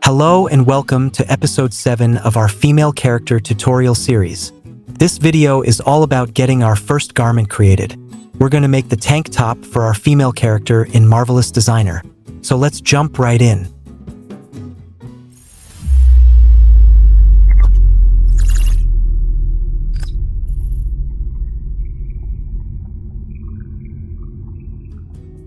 Hello and welcome to episode 7 of our female character tutorial series. This video is all about getting our first garment created. We're going to make the tank top for our female character in Marvelous Designer. So let's jump right in.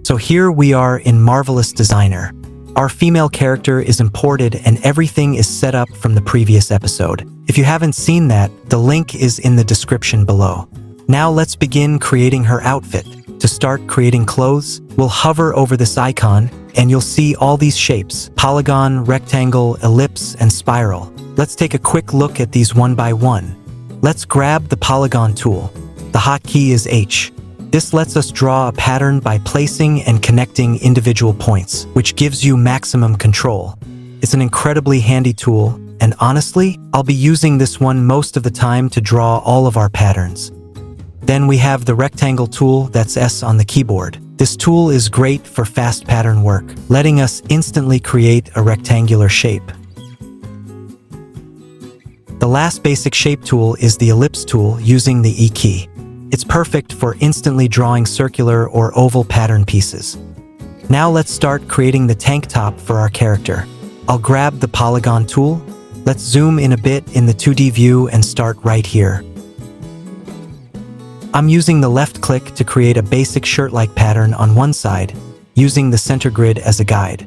So here we are in Marvelous Designer. Our female character is imported and everything is set up from the previous episode. If you haven't seen that, the link is in the description below. Now let's begin creating her outfit. To start creating clothes, we'll hover over this icon and you'll see all these shapes: polygon, rectangle, ellipse, and spiral. Let's take a quick look at these one by one. Let's grab the polygon tool. The hotkey is H. This lets us draw a pattern by placing and connecting individual points, which gives you maximum control. It's an incredibly handy tool, and honestly, I'll be using this one most of the time to draw all of our patterns. Then we have the rectangle tool, that's S on the keyboard. This tool is great for fast pattern work, letting us instantly create a rectangular shape. The last basic shape tool is the ellipse tool using the E key. It's perfect for instantly drawing circular or oval pattern pieces. Now let's start creating the tank top for our character. I'll grab the polygon tool. Let's zoom in a bit in the 2D view and start right here. I'm using the left click to create a basic shirt-like pattern on one side, using the center grid as a guide.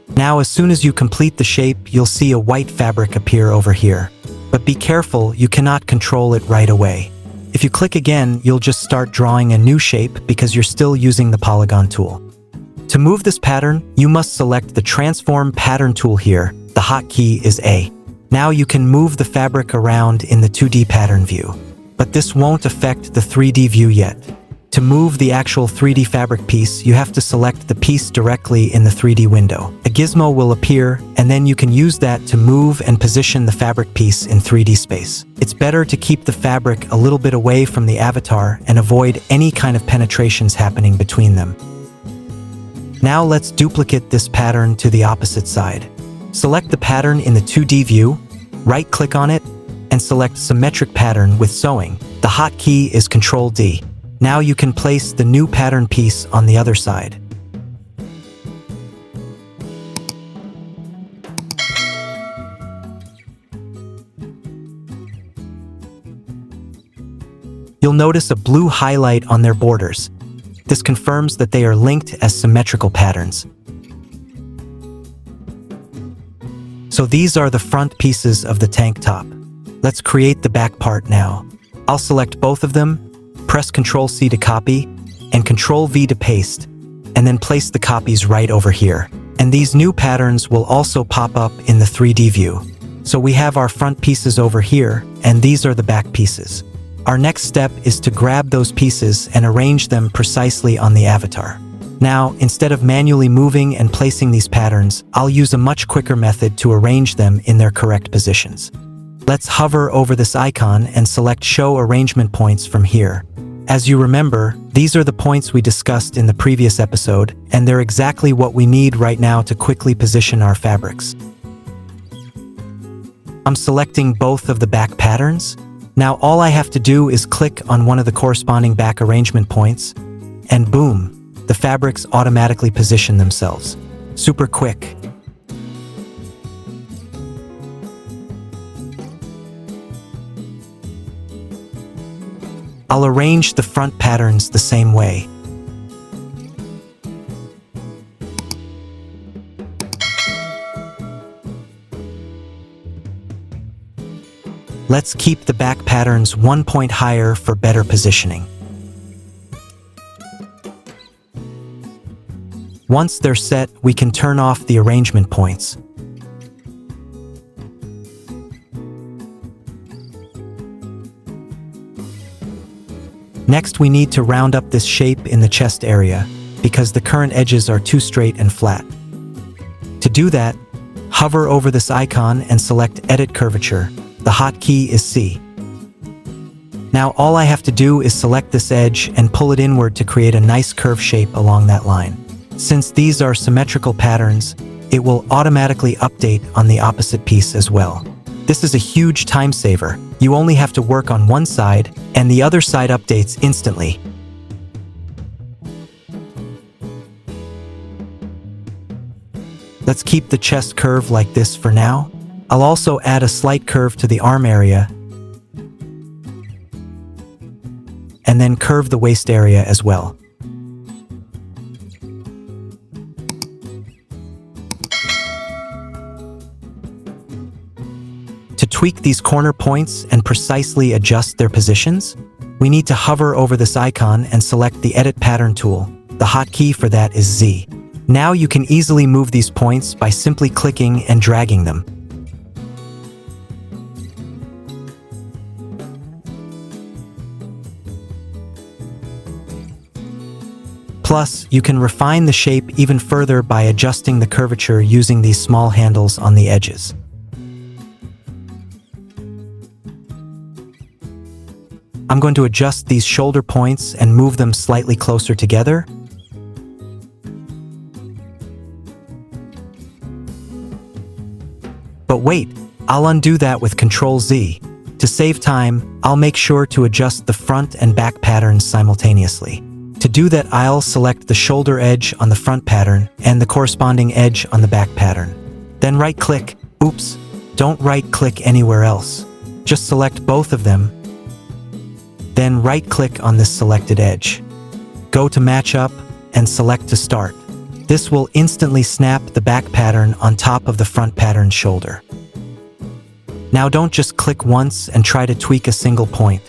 Now as soon as you complete the shape, you'll see a white fabric appear over here. But be careful, you cannot control it right away. If you click again, you'll just start drawing a new shape because you're still using the polygon tool. To move this pattern, you must select the Transform Pattern tool here. The hotkey is A. Now you can move the fabric around in the 2D pattern view. But this won't affect the 3D view yet. To move the actual 3D fabric piece, you have to select the piece directly in the 3D window. A gizmo will appear, and then you can use that to move and position the fabric piece in 3D space. It's better to keep the fabric a little bit away from the avatar and avoid any kind of penetrations happening between them. Now let's duplicate this pattern to the opposite side. Select the pattern in the 2D view, right-click on it, and select Symmetric Pattern with Sewing. The hotkey is Ctrl D. Now you can place the new pattern piece on the other side. You'll notice a blue highlight on their borders. This confirms that they are linked as symmetrical patterns. So these are the front pieces of the tank top. Let's create the back part now. I'll select both of them, press Ctrl-C to copy, and Ctrl-V to paste, and then place the copies right over here. And these new patterns will also pop up in the 3D view. So we have our front pieces over here, and these are the back pieces. Our next step is to grab those pieces and arrange them precisely on the avatar. Now, instead of manually moving and placing these patterns, I'll use a much quicker method to arrange them in their correct positions. Let's hover over this icon and select Show Arrangement Points from here. As you remember, these are the points we discussed in the previous episode, and they're exactly what we need right now to quickly position our fabrics. I'm selecting both of the back patterns. Now all I have to do is click on one of the corresponding back arrangement points, and boom, the fabrics automatically position themselves. Super quick. I'll arrange the front patterns the same way. Let's keep the back patterns 1 point higher for better positioning. Once they're set, we can turn off the arrangement points. Next, we need to round up this shape in the chest area because the current edges are too straight and flat. To do that, hover over this icon and select Edit Curvature. The hotkey is C. Now all I have to do is select this edge and pull it inward to create a nice curve shape along that line. Since these are symmetrical patterns, it will automatically update on the opposite piece as well. This is a huge time saver. You only have to work on one side, and the other side updates instantly. Let's keep the chest curve like this for now. I'll also add a slight curve to the arm area, and then curve the waist area as well. To tweak these corner points and precisely adjust their positions, we need to hover over this icon and select the Edit Pattern tool. The hotkey for that is Z. Now you can easily move these points by simply clicking and dragging them. Plus, you can refine the shape even further by adjusting the curvature using these small handles on the edges. I'm going to adjust these shoulder points and move them slightly closer together. But wait, I'll undo that with Ctrl Z. To save time, I'll make sure to adjust the front and back patterns simultaneously. To do that, I'll select the shoulder edge on the front pattern and the corresponding edge on the back pattern. Then right-click. Oops, don't right-click anywhere else. Just select both of them. Then right-click on this selected edge. Go to Match Up and select to start. This will instantly snap the back pattern on top of the front pattern's shoulder. Now don't just click once and try to tweak a single point.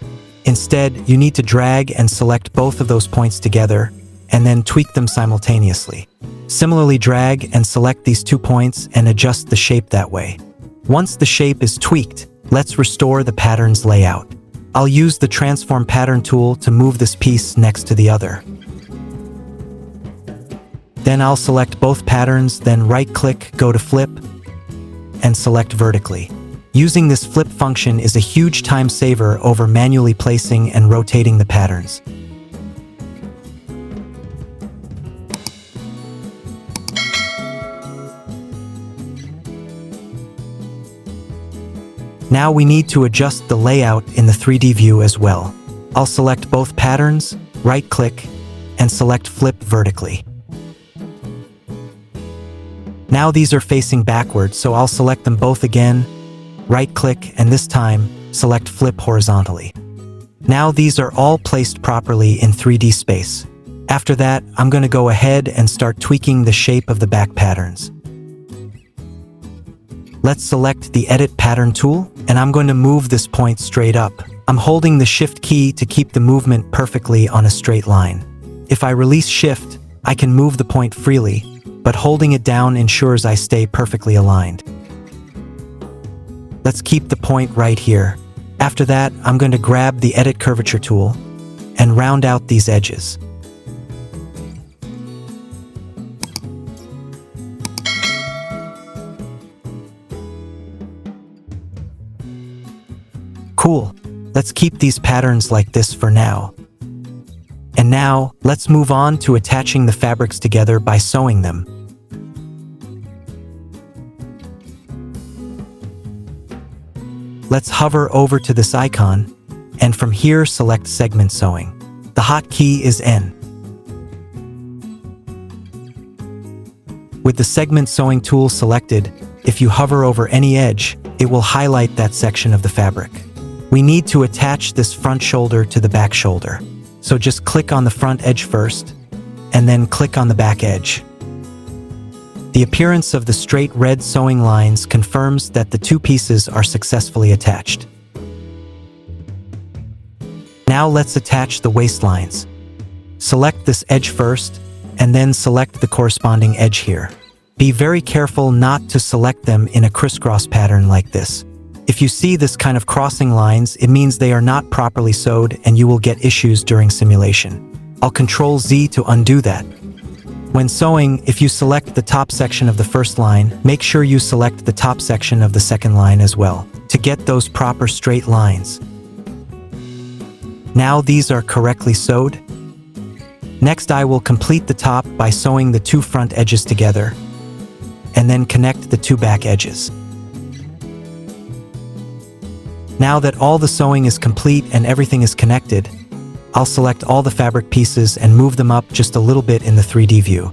Instead, you need to drag and select both of those points together and then tweak them simultaneously. Similarly, drag and select these 2 points and adjust the shape that way. Once the shape is tweaked, let's restore the pattern's layout. I'll use the Transform Pattern tool to move this piece next to the other. Then I'll select both patterns, then right-click, go to Flip, and select vertically. Using this flip function is a huge time saver over manually placing and rotating the patterns. Now we need to adjust the layout in the 3D view as well. I'll select both patterns, right-click, and select Flip vertically. Now these are facing backwards, so I'll select them both again, right-click, and this time, select Flip horizontally. Now these are all placed properly in 3D space. After that, I'm going to go ahead and start tweaking the shape of the back patterns. Let's select the Edit Pattern tool, and I'm going to move this point straight up. I'm holding the Shift key to keep the movement perfectly on a straight line. If I release Shift, I can move the point freely, but holding it down ensures I stay perfectly aligned. Let's keep the point right here. After that, I'm going to grab the Edit Curvature tool and round out these edges. Cool. Let's keep these patterns like this for now. And now, let's move on to attaching the fabrics together by sewing them. Let's hover over to this icon, and from here select Segment Sewing. The hotkey is N. With the Segment Sewing tool selected, if you hover over any edge, it will highlight that section of the fabric. We need to attach this front shoulder to the back shoulder. So just click on the front edge first, and then click on the back edge. The appearance of the straight red sewing lines confirms that the two pieces are successfully attached. Now let's attach the waistlines. Select this edge first, and then select the corresponding edge here. Be very careful not to select them in a crisscross pattern like this. If you see this kind of crossing lines, it means they are not properly sewed and you will get issues during simulation. I'll Ctrl Z to undo that. When sewing, if you select the top section of the first line, make sure you select the top section of the second line as well, to get those proper straight lines. Now these are correctly sewed. Next, I will complete the top by sewing the two front edges together, and then connect the two back edges. Now that all the sewing is complete and everything is connected, I'll select all the fabric pieces and move them up just a little bit in the 3D view.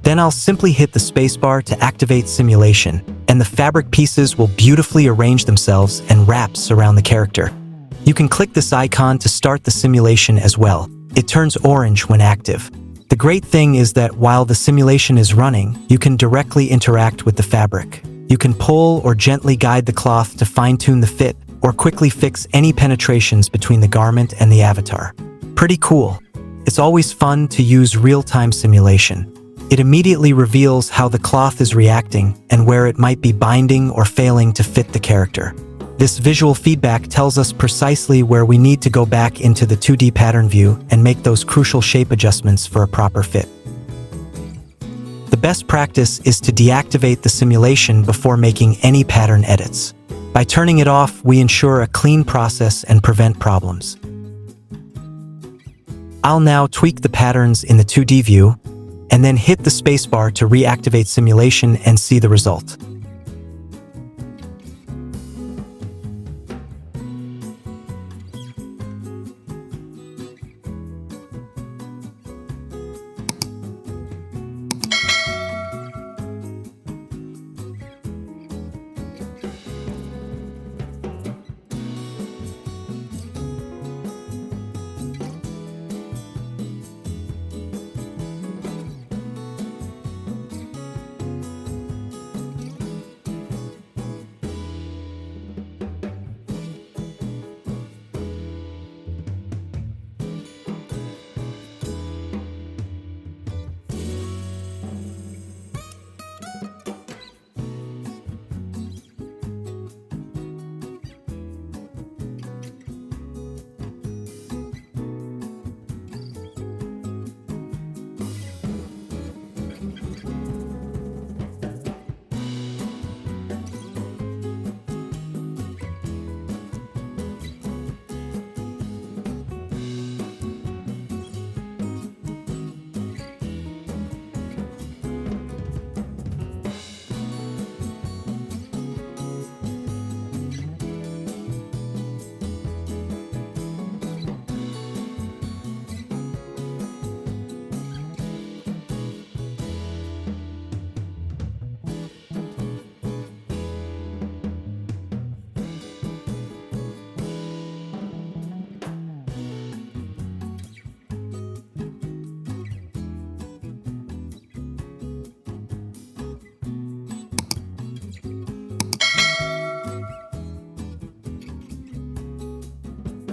Then I'll simply hit the spacebar to activate simulation, and the fabric pieces will beautifully arrange themselves and wrap around the character. You can click this icon to start the simulation as well. It turns orange when active. The great thing is that while the simulation is running, you can directly interact with the fabric. You can pull or gently guide the cloth to fine-tune the fit, or quickly fix any penetrations between the garment and the avatar. Pretty cool. It's always fun to use real-time simulation. It immediately reveals how the cloth is reacting and where it might be binding or failing to fit the character. This visual feedback tells us precisely where we need to go back into the 2D pattern view and make those crucial shape adjustments for a proper fit. The best practice is to deactivate the simulation before making any pattern edits. By turning it off, we ensure a clean process and prevent problems. I'll now tweak the patterns in the 2D view, and then hit the spacebar to reactivate simulation and see the result.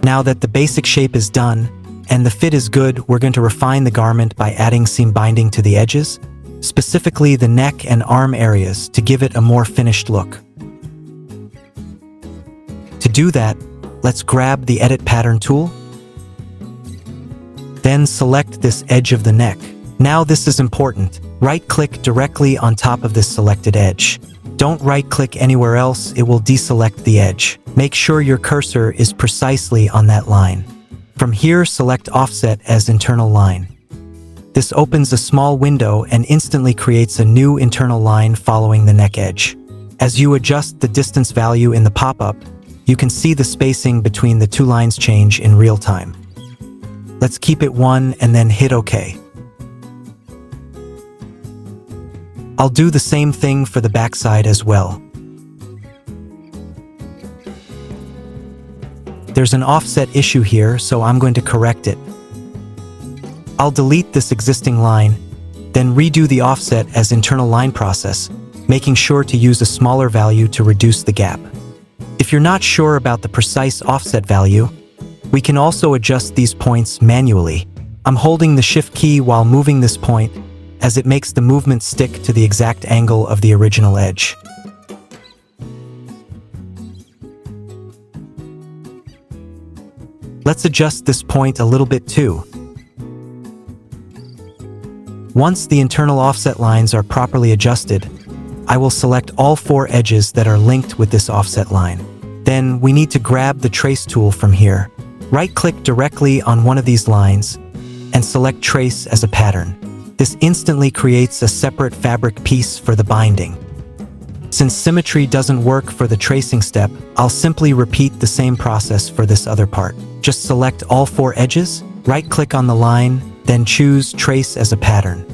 Now that the basic shape is done and the fit is good, we're going to refine the garment by adding seam binding to the edges, specifically the neck and arm areas, to give it a more finished look. To do that, let's grab the Edit Pattern tool. Then select this edge of the neck. Now this is important. Right-click directly on top of this selected edge. Don't right-click anywhere else, it will deselect the edge. Make sure your cursor is precisely on that line. From here, select Offset as internal line. This opens a small window and instantly creates a new internal line following the neck edge. As you adjust the distance value in the pop-up, you can see the spacing between the two lines change in real time. Let's keep it 1 and then hit OK. I'll do the same thing for the backside as well. There's an offset issue here, so I'm going to correct it. I'll delete this existing line, then redo the offset as internal line process, making sure to use a smaller value to reduce the gap. If you're not sure about the precise offset value, we can also adjust these points manually. I'm holding the Shift key while moving this point, as it makes the movement stick to the exact angle of the original edge. Let's adjust this point a little bit too. Once the internal offset lines are properly adjusted, I will select all 4 edges that are linked with this offset line. Then we need to grab the Trace tool from here. Right-click directly on one of these lines and select Trace as a pattern. This instantly creates a separate fabric piece for the binding. Since symmetry doesn't work for the tracing step, I'll simply repeat the same process for this other part. Just select all 4 edges, right-click on the line, then choose Trace as a pattern.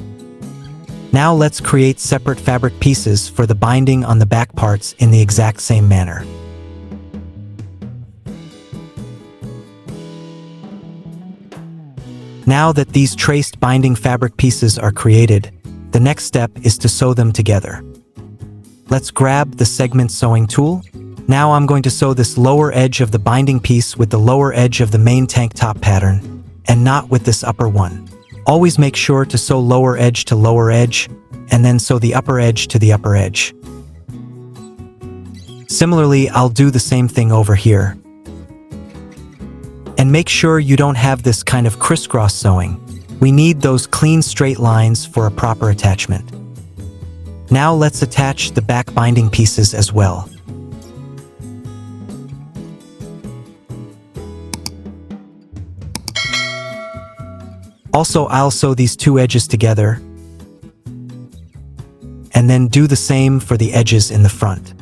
Now let's create separate fabric pieces for the binding on the back parts in the exact same manner. Now that these traced binding fabric pieces are created, the next step is to sew them together. Let's grab the segment sewing tool. Now I'm going to sew this lower edge of the binding piece with the lower edge of the main tank top pattern, and not with this upper one. Always make sure to sew lower edge to lower edge, and then sew the upper edge to the upper edge. Similarly, I'll do the same thing over here. And make sure you don't have this kind of crisscross sewing. We need those clean straight lines for a proper attachment. Now let's attach the back binding pieces as well. Also, I'll sew these 2 edges together, and then do the same for the edges in the front.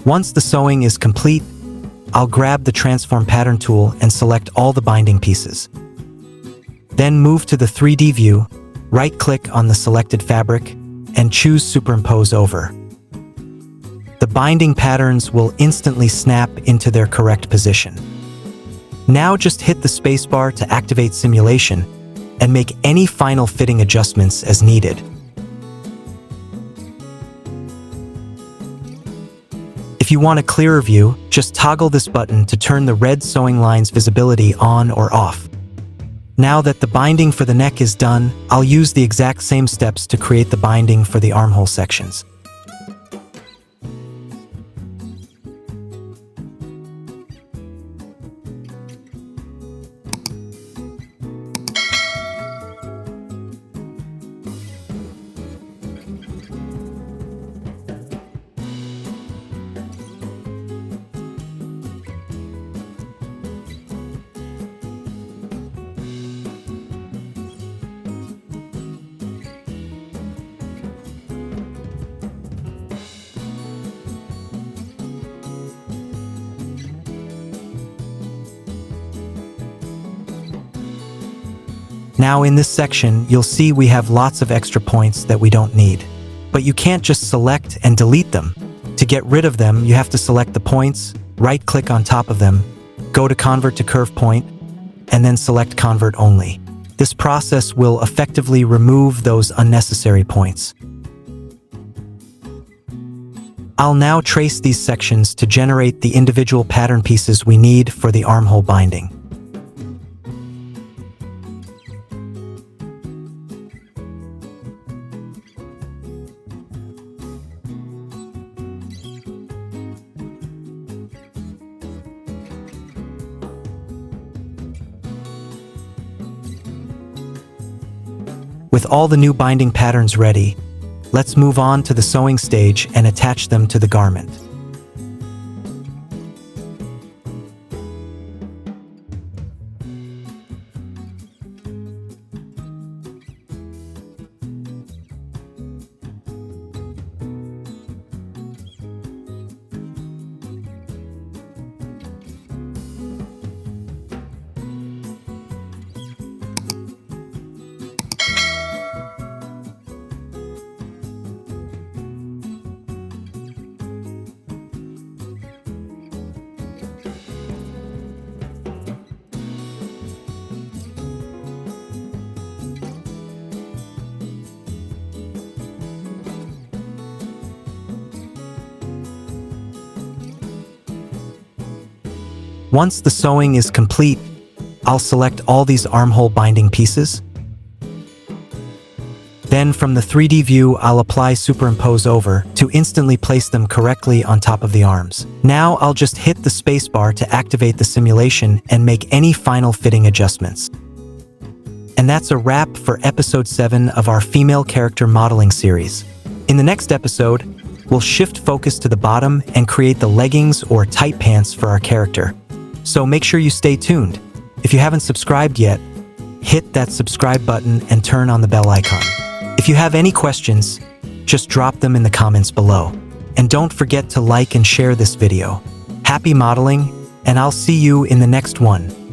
Once the sewing is complete, I'll grab the Transform Pattern tool and select all the binding pieces. Then move to the 3D view, right-click on the selected fabric, and choose Superimpose over. The binding patterns will instantly snap into their correct position. Now just hit the spacebar to activate simulation and make any final fitting adjustments as needed. If you want a clearer view, just toggle this button to turn the red sewing line's visibility on or off. Now that the binding for the neck is done, I'll use the exact same steps to create the binding for the armhole sections. Now in this section, you'll see we have lots of extra points that we don't need. But you can't just select and delete them. To get rid of them, you have to select the points, right-click on top of them, go to Convert to Curve Point, and then select Convert Only. This process will effectively remove those unnecessary points. I'll now trace these sections to generate the individual pattern pieces we need for the armhole binding. With all the new binding patterns ready, let's move on to the sewing stage and attach them to the garment. Once the sewing is complete, I'll select all these armhole binding pieces. Then from the 3D view, I'll apply Superimpose over to instantly place them correctly on top of the arms. Now I'll just hit the spacebar to activate the simulation and make any final fitting adjustments. And that's a wrap for episode 7 of our female character modeling series. In the next episode, we'll shift focus to the bottom and create the leggings or tight pants for our character. So make sure you stay tuned. If you haven't subscribed yet, hit that subscribe button and turn on the bell icon. If you have any questions, just drop them in the comments below. And don't forget to like and share this video. Happy modeling, and I'll see you in the next one.